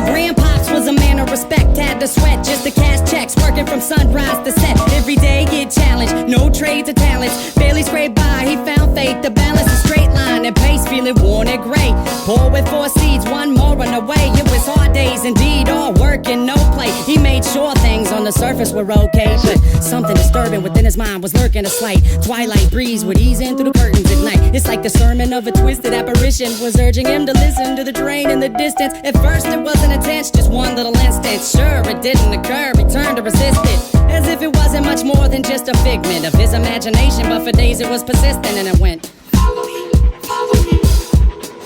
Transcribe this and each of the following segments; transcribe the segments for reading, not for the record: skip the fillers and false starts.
grandpops was a man of respect, had to sweat just to cash checks, working from sunrise to set. Every day get challenged, no trades or talents, barely scraped by. He found faith to balance a straight line and pace, feeling worn and gray. Poor with 4 seeds, one more on the way. It was hard days indeed, all work and no play. He made sure things on the surface were okay, but something disturbing within his mind was lurking. A slight twilight breeze would ease in through the curtains at night. It's like the sermon of a twisted apparition was urging him to listen to the train in the distance. At first it wasn't intense, just one little instant. Sure, it didn't occur, he turned to resist it, as if it wasn't much more than just a figment of his imagination. But for days it was persistent, and it went, follow me, follow me,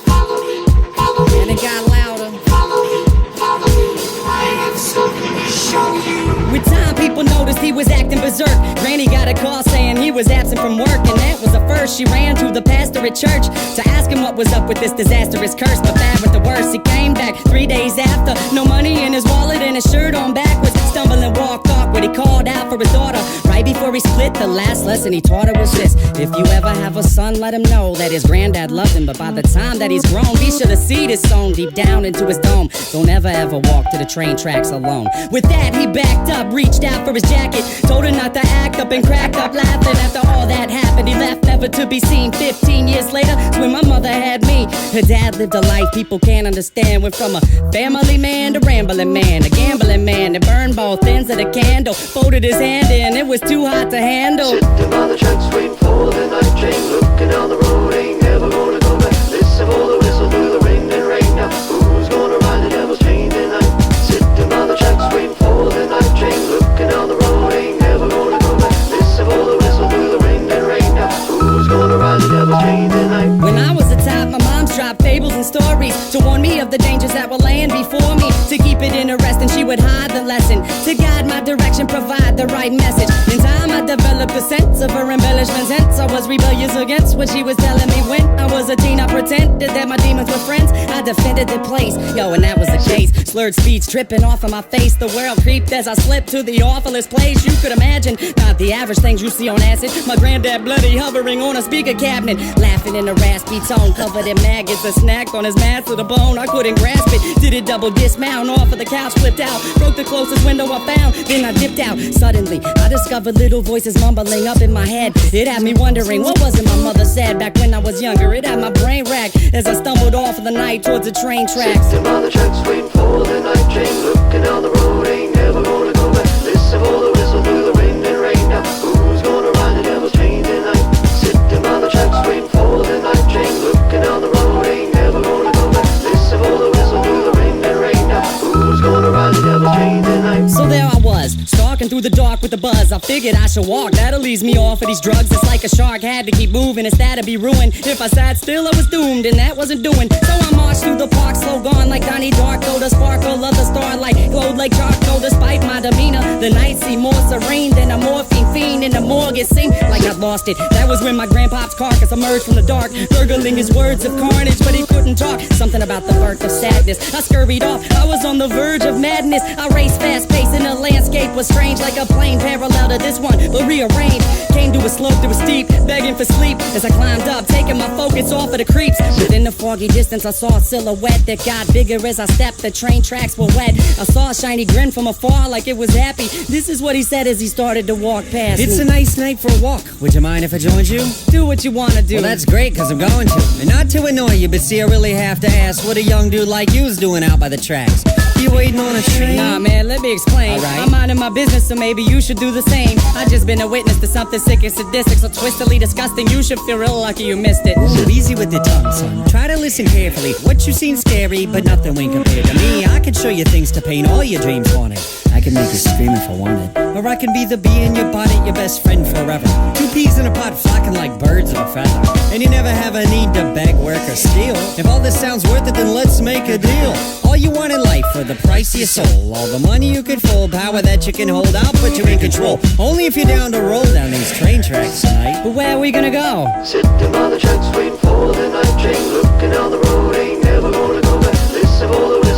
follow me, follow me. And it got louder, follow me, follow me, I have something to show you. With time people noticed he was acting berserk. Granny got a call saying he was absent from work, and that was the first. She ran to the pastor at church to ask him what was up with this disastrous curse. But bad with the worst, he came back 3 days after, no money in his wallet and his shirt on backwards, stumbling walked off when he called out for his daughter. Right before he split, the last lesson he taught her was this: if you ever have a son, let him know that his granddad loved him, but by the time that he's grown, be sure the seed is sown deep down into his dome. Don't ever walk to the train tracks alone. With that, he backed up, reached out for his jacket, told her not to act up and cracked up laughing. After all that happened, he left never to be seen. 15 years later, it's when my mother had me. Her dad lived a life people can't understand. Went from a family man to rambling man, a gambling man that burned both ends of the candle. Folded his hand in, it was too hot to handle. Sitting by the tracks waiting for the night train, looking down the road, ain't never gonna go back. Listen for the whistle through the wind and rain. Now who's gonna ride the devil's chain tonight? Sitting by the tracks waiting for the night train, looking down the road, ain't never gonna go back. Listen for the whistle through the wind and rain. Now who's gonna ride the devil's chain tonight? When I was a child, my mom's dropped fables and stories to warn me of the dangers that were laying before me. To keep it interesting, she would hide the lesson, to guide my direction, provide the right message. In time I developed a sense of her embellishments, hence I was rebellious against what she was telling me. When I was a teen, I pretended that my demons were friends. I defended the place, yo, and that was the case. Slurred speech dripping off of my face, the world creeped as I slipped to the awfulest place you could imagine. Not the average things you see on acid. My granddad bloody hovering on a speaker cabinet, laughing in a raspy tone, covered in maggots, a snack on his mat to the bone. I couldn't grasp it, did it double dismount off of the couch, flipped out, broke the closest window I found, then I dipped out. Suddenly I discovered little voices mumbling up in my head. It had me wondering, what was it my mother said back when I was younger? It had my brain racked as I stumbled off of the night towards the train tracks. Sitting by the tracks waiting for the night train, looking down the road, ain't never gonna go back. Listen for the whistle through the wind and rain. Now who's gonna ride the devil's chain tonight? Sitting by the tracks waiting for the night train, looking down the road, ain't never gonna go back. Listen for the whistle through the wind and rain. Now who's gonna ride the devil's chain tonight? So there I was, stalking through the dark with the buzz. I figured I should walk, that'll ease me off of these drugs. It's like a shark, had to keep moving, it's that'd be ruined. If I sat still, I was doomed, and that wasn't doing. So I marched through the park, slow gone like Donnie Darko. The sparkle of the starlight glowed like charcoal. Despite my demeanor, the night seemed more serene than a morphine fiend in the morgue. It seemed like I'd lost it. That was when my grandpop's carcass emerged from the dark, gurgling his words of carnage, but he couldn't talk. Something about the birth of sadness. I scurried off, I was on the verge of madness. I raced fast paced and the landscape was strange, like a plane parallel to this one, but rearranged. Came to a slope that was steep, begging for sleep as I climbed up, taking my focus off of the creeps. Within the foggy distance I saw a silhouette that got bigger as I stepped. The train tracks were wet. I saw a shiny grin from afar like it was happy. This is what he said as he started to walk past It's me. a nice night for a walk. Would you mind if I joined you? Do what you wanna do. Well, that's great, cause I'm going to. And not to annoy you, but see, I really have to ask what a young dude like you's doing out by the tracks. You waiting on a train? Nah, man, let me explain. Alright. I'm minding my business, so maybe you should do the same. I just been a witness to something sick and sadistic, so twistedly disgusting. You should feel real lucky you missed it. Ooh, easy with the tongue, son. Try to listen carefully. What you seen scary, but nothing when compared to me. I can show you things to paint all your dreams haunted. I can make you scream if I wanted. Or I can be the bee in your bonnet, your best friend forever. Two peas in a pot flocking like birds of a feather. And you never have a need to beg, work, or steal. If all this sounds worth it, then let's make a deal. All you want in life for the price of your soul. All the money you could fold, power that you can hold, I'll put you in control. Only if you're down to roll down these train tracks tonight. But where are we gonna go? Sitting by the tracks waiting for the night train, looking down the road, ain't never gonna go back. Listen for the